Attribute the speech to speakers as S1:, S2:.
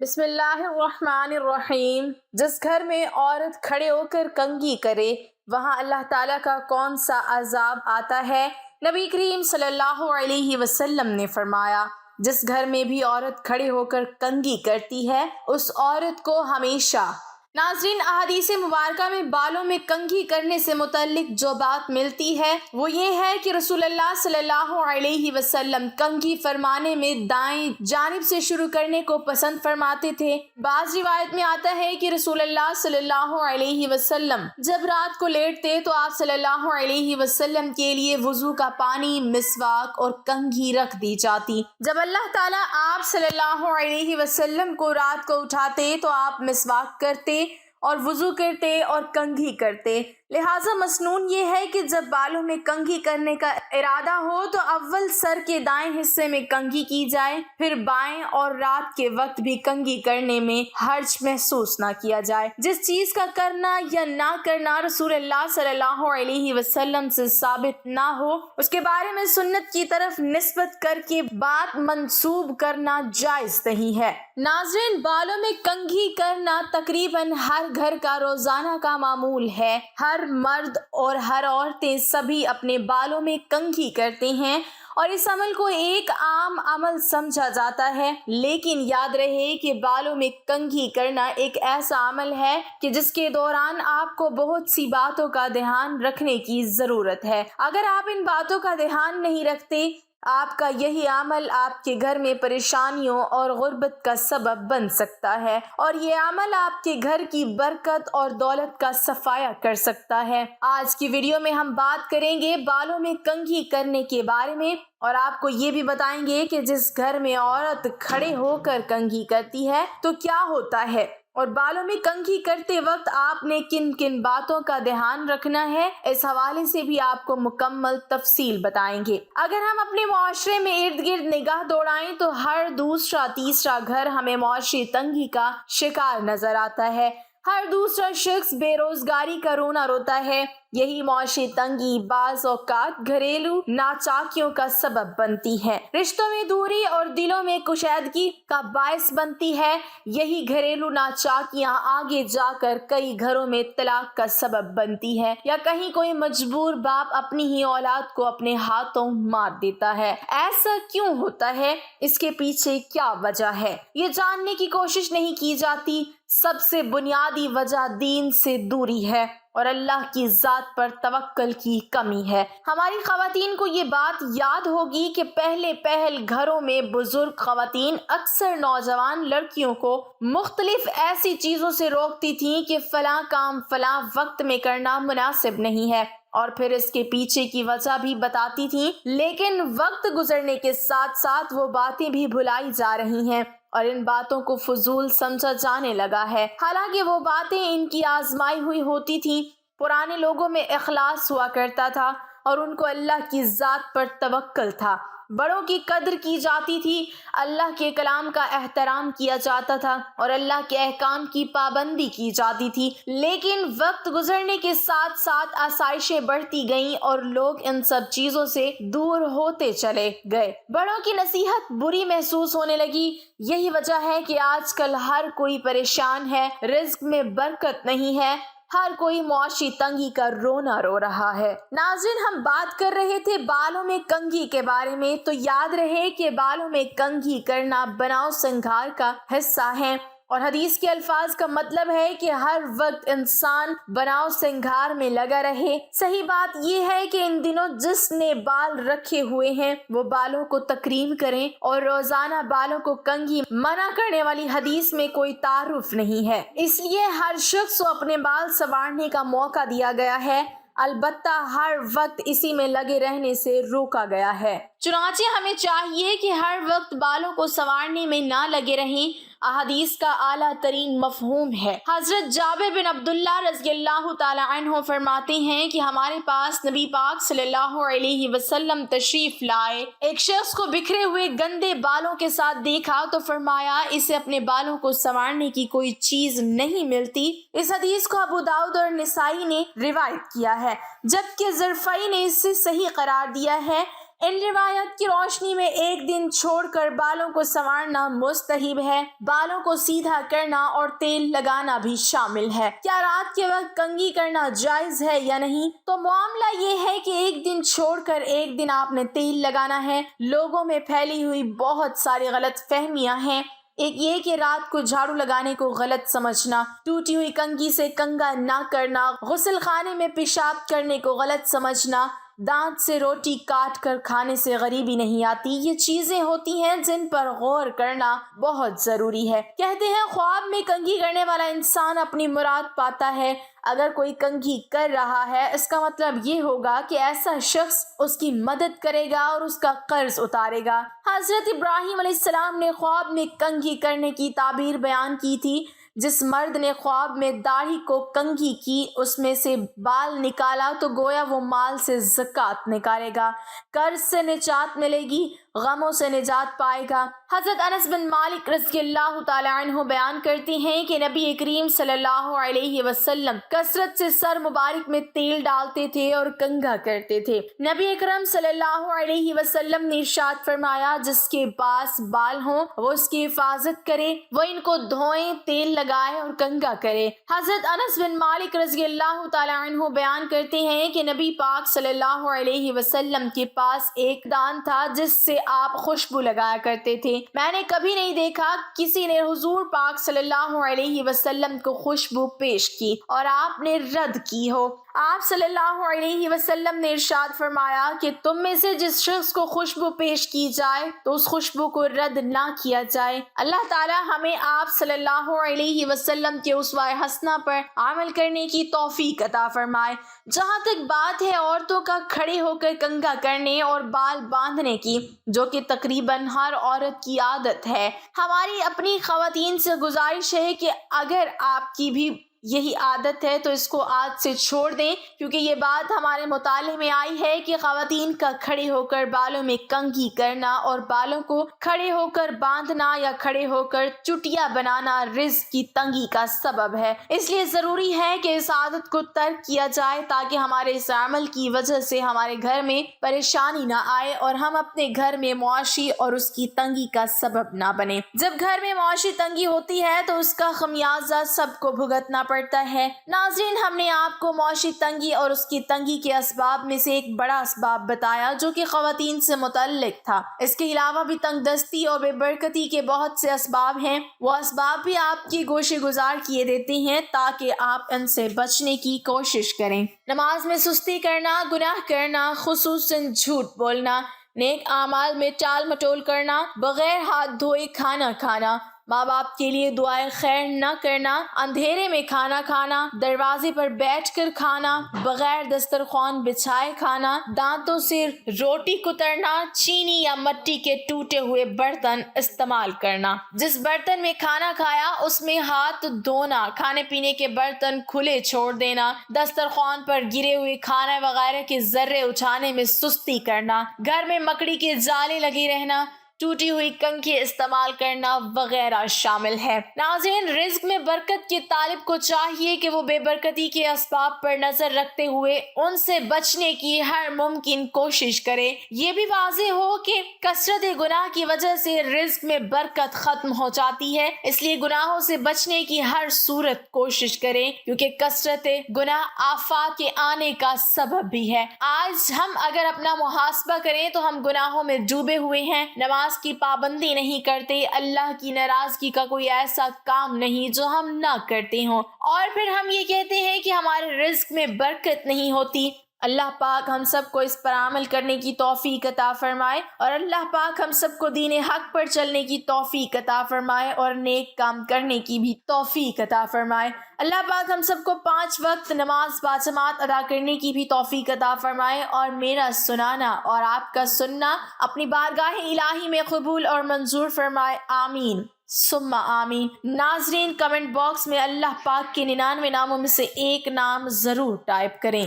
S1: بسم اللہ الرحمن الرحیم۔ جس گھر میں عورت کھڑے ہو کر کنگھی کرے وہاں اللہ تعالیٰ کا کون سا عذاب آتا ہے؟ نبی کریم صلی اللہ علیہ وسلم نے فرمایا، جس گھر میں بھی عورت کھڑے ہو کر کنگھی کرتی ہے اس عورت کو ہمیشہ۔ ناظرین، احادیث مبارکہ میں بالوں میں کنگھی کرنے سے متعلق جو بات ملتی ہے وہ یہ ہے کہ رسول اللہ صلی اللہ علیہ وسلم کنگھی فرمانے میں دائیں جانب سے شروع کرنے کو پسند فرماتے تھے۔ بعض روایت میں آتا ہے کہ رسول اللہ صلی اللہ علیہ وسلم جب رات کو لیٹتے تو آپ صلی اللہ علیہ وسلم کے لیے وضو کا پانی، مسواک اور کنگھی رکھ دی جاتی۔ جب اللہ تعالیٰ آپ صلی اللہ علیہ وسلم کو رات کو اٹھاتے تو آپ مسواک کرتے اور وضو کرتے اور کنگھی کرتے۔ لہٰذا مسنون یہ ہے کہ جب بالوں میں کنگھی کرنے کا ارادہ ہو تو اول سر کے دائیں حصے میں کنگھی کی جائے، پھر بائیں، اور رات کے وقت بھی کنگھی کرنے میں حرج محسوس نہ کیا جائے۔ جس چیز کا کرنا یا نہ کرنا رسول اللہ صلی اللہ علیہ وسلم سے ثابت نہ ہو اس کے بارے میں سنت کی طرف نسبت کر کے بات منسوب کرنا جائز نہیں ہے۔ ناظرین، بالوں میں کنگھی کرنا تقریباً ہر گھر کا روزانہ کا معمول ہے۔ ہر مرد اور ہر عورتیں سبھی اپنے بالوں میں کنگھی کرتے ہیں اور اس عمل کو ایک عام عمل سمجھا جاتا ہے، لیکن یاد رہے کہ بالوں میں کنگھی کرنا ایک ایسا عمل ہے کہ جس کے دوران آپ کو بہت سی باتوں کا دھیان رکھنے کی ضرورت ہے۔ اگر آپ ان باتوں کا دھیان نہیں رکھتے، آپ کا یہی عمل آپ کے گھر میں پریشانیوں اور غربت کا سبب بن سکتا ہے، اور یہ عمل آپ کے گھر کی برکت اور دولت کا صفایا کر سکتا ہے۔ آج کی ویڈیو میں ہم بات کریں گے بالوں میں کنگھی کرنے کے بارے میں، اور آپ کو یہ بھی بتائیں گے کہ جس گھر میں عورت کھڑے ہو کر کنگھی کرتی ہے تو کیا ہوتا ہے، اور بالوں میں کنگھی کرتے وقت آپ نے کن کن باتوں کا دھیان رکھنا ہے، اس حوالے سے بھی آپ کو مکمل تفصیل بتائیں گے۔ اگر ہم اپنے معاشرے میں ارد گرد نگاہ دوڑائیں تو ہر دوسرا تیسرا گھر ہمیں معاشی تنگی کا شکار نظر آتا ہے۔ ہر دوسرا شخص بے روزگاری کا رونا روتا ہے۔ یہی معاشی تنگی بعض اوقات گھریلو ناچاکیوں کا سبب بنتی ہے، رشتوں میں دوری اور دلوں میں کشیدگی کا باعث بنتی ہے۔ یہی گھریلو ناچاکیاں آگے جا کر کئی گھروں میں طلاق کا سبب بنتی ہے، یا کہیں کوئی مجبور باپ اپنی ہی اولاد کو اپنے ہاتھوں مار دیتا ہے۔ ایسا کیوں ہوتا ہے؟ اس کے پیچھے کیا وجہ ہے، یہ جاننے کی کوشش نہیں کی جاتی۔ سب سے بنیادی وجہ دین سے دوری ہے اور اللہ کی ذات پر توکل کی کمی ہے۔ ہماری خواتین کو یہ بات یاد ہوگی کہ پہل گھروں میں بزرگ خواتین اکثر نوجوان لڑکیوں کو مختلف ایسی چیزوں سے روکتی تھیں کہ فلاں کام فلاں وقت میں کرنا مناسب نہیں ہے، اور پھر اس کے پیچھے کی وجہ بھی بتاتی تھیں، لیکن وقت گزرنے کے ساتھ ساتھ وہ باتیں بھی بھلائی جا رہی ہیں اور ان باتوں کو فضول سمجھا جانے لگا ہے، حالانکہ وہ باتیں ان کی آزمائی ہوئی ہوتی تھیں۔ پرانے لوگوں میں اخلاص ہوا کرتا تھا اور ان کو اللہ کی ذات پر توکل تھا، بڑوں کی قدر کی جاتی تھی، اللہ کے کلام کا احترام کیا جاتا تھا اور اللہ کے احکام کی پابندی کی جاتی تھی۔ لیکن وقت گزرنے کے ساتھ ساتھ آسائشیں بڑھتی گئیں اور لوگ ان سب چیزوں سے دور ہوتے چلے گئے، بڑوں کی نصیحت بری محسوس ہونے لگی۔ یہی وجہ ہے کہ آج کل ہر کوئی پریشان ہے، رزق میں برکت نہیں ہے، ہر کوئی معاشی تنگی کا رونا رو رہا ہے۔ ناظرین، ہم بات کر رہے تھے بالوں میں کنگھی کے بارے میں، تو یاد رہے کہ بالوں میں کنگھی کرنا بناؤ سنگھار کا حصہ ہے، اور حدیث کے الفاظ کا مطلب ہے کہ ہر وقت انسان بناؤ سنگھار میں لگا رہے۔ صحیح بات یہ ہے کہ ان دنوں جس نے بال رکھے ہوئے ہیں وہ بالوں کو تکریم کریں، اور روزانہ بالوں کو کنگھی منع کرنے والی حدیث میں کوئی تعارف نہیں ہے، اس لیے ہر شخص کو اپنے بال سنوارنے کا موقع دیا گیا ہے، البتہ ہر وقت اسی میں لگے رہنے سے روکا گیا ہے۔ چنانچہ ہمیں چاہیے کہ ہر وقت بالوں کو سنوارنے میں نہ لگے رہیں۔ احادیث کا اعلیٰ ترین مفہوم ہے۔ حضرت جابر بن عبداللہ رضی اللہ تعالی عنہ فرماتے ہیں کہ ہمارے پاس نبی پاک صلی اللہ علیہ وسلم تشریف لائے، ایک شخص کو بکھرے ہوئے گندے بالوں کے ساتھ دیکھا تو فرمایا، اسے اپنے بالوں کو سنوارنے کی کوئی چیز نہیں ملتی۔ اس حدیث کو ابو داؤد اور نسائی نے روایت کیا ہے، جبکہ زرفی نے اسے صحیح قرار دیا ہے۔ ان روایت کی روشنی میں ایک دن چھوڑ کر بالوں کو سنوارنا مستحب ہے، بالوں کو سیدھا کرنا اور تیل لگانا بھی شامل ہے۔ کیا رات کے وقت کنگھی کرنا جائز ہے یا نہیں؟ تو معاملہ یہ ہے کہ ایک دن چھوڑ کر ایک دن آپ نے تیل لگانا ہے۔ لوگوں میں پھیلی ہوئی بہت ساری غلط فہمیاں ہیں۔ ایک یہ کہ رات کو جھاڑو لگانے کو غلط سمجھنا، ٹوٹی ہوئی کنگھی سے کنگھا نہ کرنا، غسل خانے میں پیشاب کرنے کو غلط سمجھنا، دانت سے روٹی کاٹ کر کھانے سے غریبی نہیں آتی، یہ چیزیں ہوتی ہیں جن پر غور کرنا بہت ضروری ہے۔ کہتے ہیں خواب میں کنگھی کرنے والا انسان اپنی مراد پاتا ہے۔ اگر کوئی کنگھی کر رہا ہے اس کا مطلب یہ ہوگا کہ ایسا شخص اس کی مدد کرے گا اور اس کا قرض اتارے گا۔ حضرت ابراہیم علیہ السلام نے خواب میں کنگھی کرنے کی تعبیر بیان کی تھی۔ جس مرد نے خواب میں داڑھی کو کنگھی کی، اس میں سے بال نکالا تو گویا وہ مال سے زکوٰۃ نکالے گا، قرض سے نجات ملے گی، غموں سے نجات پائے گا۔ حضرت انس بن مالک رضی اللہ تعالی عنہ بیان کرتے ہیں کہ نبی کریم صلی اللہ علیہ وسلم کثرت سے سر مبارک میں تیل ڈالتے تھے اور کنگھا کرتے تھے۔ نبی اکرم صلی اللہ علیہ وسلم نے ارشاد فرمایا، جس کے پاس بال ہوں وہ اس کی حفاظت کرے، وہ ان کو دھوئیں، تیل لگائے اور کنگھا کرے۔ حضرت انس بن مالک رضی اللہ تعالی عنہ بیان کرتے ہیں کہ نبی پاک صلی اللہ علیہ وسلم کے پاس ایک دان تھا جس سے آپ خوشبو لگایا کرتے تھے۔ میں نے کبھی نہیں دیکھا کسی نے حضور پاک صلی اللہ علیہ وسلم کو خوشبو پیش کی اور آپ نے رد کی ہو۔ آپ صلی اللہ علیہ وسلم نے ارشاد فرمایا کہ تم میں سے جس شخص کو خوشبو پیش کی جائے تو اس خوشبو کو رد نہ کیا جائے۔ اللہ تعالی ہمیں آپ صلی اللہ علیہ وسلم کے اسوہ حسنہ پر عمل کرنے کی توفیق عطا فرمائے۔ جہاں تک بات ہے عورتوں کا کھڑے ہو کر کنگھا کرنے اور بال باندھنے کی، جو کہ تقریباً ہر عورت کی عادت ہے، ہماری اپنی خواتین سے گزارش ہے کہ اگر آپ کی بھی یہی عادت ہے تو اس کو آج سے چھوڑ دیں، کیونکہ یہ بات ہمارے مطالعے میں آئی ہے کہ خواتین کا کھڑے ہو کر بالوں میں کنگھی کرنا اور بالوں کو کھڑے ہو کر باندھنا یا کھڑے ہو کر چٹیا بنانا رزق کی تنگی کا سبب ہے۔ اس لیے ضروری ہے کہ اس عادت کو ترک کیا جائے تاکہ ہمارے اس عمل کی وجہ سے ہمارے گھر میں پریشانی نہ آئے اور ہم اپنے گھر میں معاشی اور اس کی تنگی کا سبب نہ بنے۔ جب گھر میں معاشی تنگی ہوتی ہے تو اس کا خمیازہ سب کو بھگتنا پڑتا ہے۔ ناظرین، ہم نے آپ کو معاشی تنگی اور اس کی تنگی کے اسباب میں سے ایک بڑا اسباب بتایا جو کہ خواتین سے متعلق تھا۔ اس کے علاوہ بھی تنگ دستی اور بے برکتی کے بہت سے اسباب ہیں، وہ اسباب بھی آپ کی گوشے گزار کیے دیتے ہیں تاکہ آپ ان سے بچنے کی کوشش کریں۔ نماز میں سستی کرنا، گناہ کرنا، خصوصاً جھوٹ بولنا، نیک اعمال میں ٹال مٹول کرنا، بغیر ہاتھ دھوئے کھانا کھانا، ماں باپ کے لیے دعائے خیر نہ کرنا، اندھیرے میں کھانا کھانا، دروازے پر بیٹھ کر کھانا، بغیر دسترخوان بچھائے کھانا، دانتوں سے روٹی کترنا، چینی یا مٹی کے ٹوٹے ہوئے برتن استعمال کرنا، جس برتن میں کھانا کھایا اس میں ہاتھ دھونا، کھانے پینے کے برتن کھلے چھوڑ دینا، دسترخوان پر گرے ہوئے کھانا وغیرہ کے ذرے اٹھانے میں سستی کرنا، گھر میں مکڑی کے جالے لگے رہنا، ٹوٹی ہوئی کنگھی استعمال کرنا وغیرہ شامل ہے۔ ناظرین، رزق میں برکت کے طالب کو چاہیے کہ وہ بے برکتی کے اسباب پر نظر رکھتے ہوئے ان سے بچنے کی ہر ممکن کوشش کرے۔ یہ بھی واضح ہو کہ کثرت گناہ کی وجہ سے رزق میں برکت ختم ہو جاتی ہے، اس لیے گناہوں سے بچنے کی ہر صورت کوشش کریں، کیونکہ کثرت گناہ آفات کے آنے کا سبب بھی ہے۔ آج ہم اگر اپنا محاسبہ کریں تو ہم گناہوں میں ڈوبے ہوئے ہیں، نماز کی پابندی نہیں کرتے، اللہ کی ناراضگی کا کوئی ایسا کام نہیں جو ہم نہ کرتے ہوں، اور پھر ہم یہ کہتے ہیں کہ ہمارے رزق میں برکت نہیں ہوتی۔ اللہ پاک ہم سب کو اس پر عمل کرنے کی توفیق عطا فرمائے، اور اللہ پاک ہم سب کو دین حق پر چلنے کی توفیق عطا فرمائے اور نیک کام کرنے کی بھی توفیق عطا فرمائے۔ اللہ پاک ہم سب کو 5 وقت نماز باجماعت ادا کرنے کی بھی توفیق عطا فرمائے، اور میرا سنانا اور آپ کا سننا اپنی بارگاہ الہی میں قبول اور منظور فرمائے، آمین ثم آمین۔ ناظرین، کمنٹ باکس میں اللہ پاک کے 99 ناموں میں سے ایک نام ضرور ٹائپ کریں۔